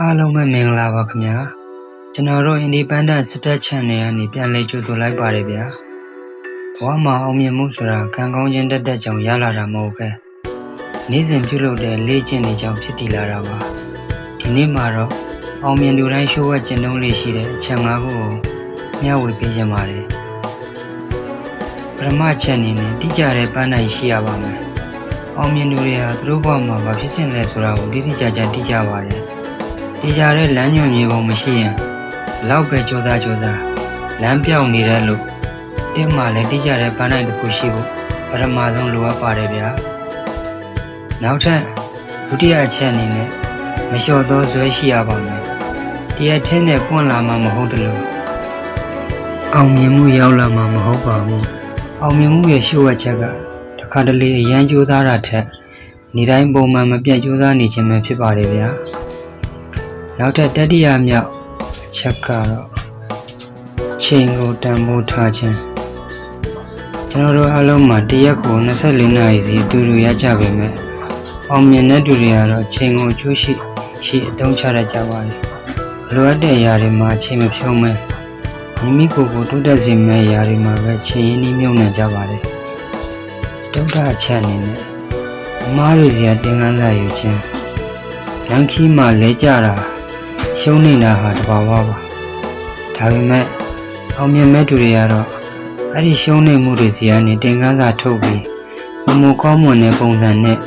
အားလုံးပဲမင်္ဂလာပါခင်ဗျာကျွန်တော်တို့ Independent Stat Channel ကနေပြန်လည်ကြိုဆိုလိုက်ပါတယ်ဗျာဘဝမှာအောင်မြင်မှုဆိုတာကံကောင်းခြင်းတက်ကြောင်ရလာတာမဟုတ်ပဲနေ့စဉ်ပြုလုပ်တဲ့လေ့ကျင့်နေကြောင်ဖြစ်တည်လာတာပါဒီနေ့မှာတော့အောင်မြင်သူတိုင်းရှိုးဝဲကျင့်သုံးလေးရှိတဲ့အချက်၅ခုကိုမျှဝေပေးခြင်းပါတယ်ပထမချက်အနေနဲ့တိကျတဲ့ပန်းတိုင်ရှိရပါမယ်အောင်မြင်သူတွေဟာသူတို့ဘဝမှာဘာဖြစ်စဉ်လဲဆိုတာကိုတိကျတိကျပါတယ်ဒီကြတဲ့လမ်းညွှန်မြေပုံမရှိရင်လောက်ပဲကြိုးစားလမ်းပြောင်းနေတယ်လို့တင်းမှလည်းတိကျတဲ့ပန်းတိုင်တစ်ခုရှိဖို့ပထမဆုံးလိုအပ်ပါတယ်ဗျာနောက်ထပ်ဒုတိယအချက်အနေနဲ့မလျှော့သောဇွဲရှိရပါမယ်တရားထင်းနဲ့ပွင့်လာမှမဟုတ်တယ်လို့အောင်မြင်မှုရောက်လာမှမဟုတ်ပါဘူးအောင်မြင်မှုရဲ့ရှိုးဝက်ချက်ကတခါတလေအရန်ကြိုးစားတာထက်နေတိုင်းပုံမှန်မပြတ်ကြိုးစားနေခြင်းပဲဖြစ်ပါတယ်ဗျာနောက်ထပ်တတိယမြောက်အချက်ကတော့ချိန်ကိုတန်ဖိုးထားခြင်းကျွန်တော်တို့အားလုံးမှာတရက်ကို24နာရီစီအတူတူရကြပေမဲ့အောင်မြင်တဲ့သူတွေကတော့ချိန်ကိုကျိုးရှိအသုံးချရကြပါတယ်လိုအပ်တဲ့အရာတွေမှာချိန်မဖြုံးမဲမိမိကိုယ်ကိုတိုးတက်စေမယ့်အရာတွေမှာပဲချိန်ရင်းနှီးမြုပ်နှံကြပါတယ်စတုတ္ထအချက်အနေနဲ့အမားတို့စီကတင်ကန်းစာယူခြင်းလမ်းခီးမှာလဲကြတာရှုံးနေတာဟာတဘာဝပါဒါပေမဲ့အောင်မြင်မဲ့သူတွေကတော့အဲ့ဒီရှုံးနေမှုတွေစီကနေတင်ကန်းစာထုတ်ပြီးမကောင်းမွန်တဲ့ပုံစံနဲ့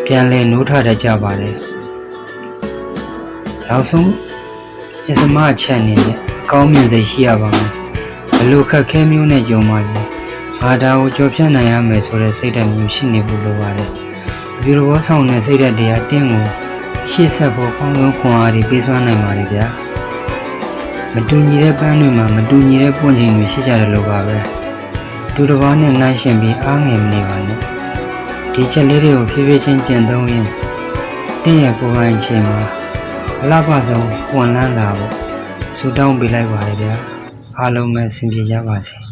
ပြန်လဲနိုးထတတ်ကြပါတယ်နောက်ဆုံးပစ္စမအချက်အနေနဲ့အကောင်းမြင်စိတ်ရှိရပါမယ်ဘလို့ခက်ခဲမျိုးနဲ့ကြုံပါစေငါဒါကိုကြော်ဖြတ်နိုင်ရမယ်ဆိုတဲ့စိတ်ဓာတ်မျိုးရှိနေဖို့လိုပါတယ်ဒီလိုဘောဆောင်တဲ့စိတ်ဓာတ်တွေကတင်းကိုရှေ့ဆက်ဖို့ကောင်းဆုံးခွန်အားတွေပေးစွမ်းနိုင်ပါတယ်ဗျာမတူညီတဲ့ပန်းတွေမှာမတူညီတဲ့ပွင့်ချိန်တွေရှိကြတယ်လို့ပါပဲသူတစ်ပါးနဲ့နှိုင်းယှဉ်ပြီးအားငယ်မနေပါနဲ့ဒီချက်လေးတွေကိုဖြည်းဖြည်းချင်းကျင့်သုံးရင်တင်းရဲ့ကိုယ်ပိုင်ချိန်မှာအလှပဆုံးပွင့်လန်းလာဖို့ဆုတောင်းပေးလိုက်ပါတယ်ဗျာအားလုံးပဲအဆင်ပြေကြပါစေ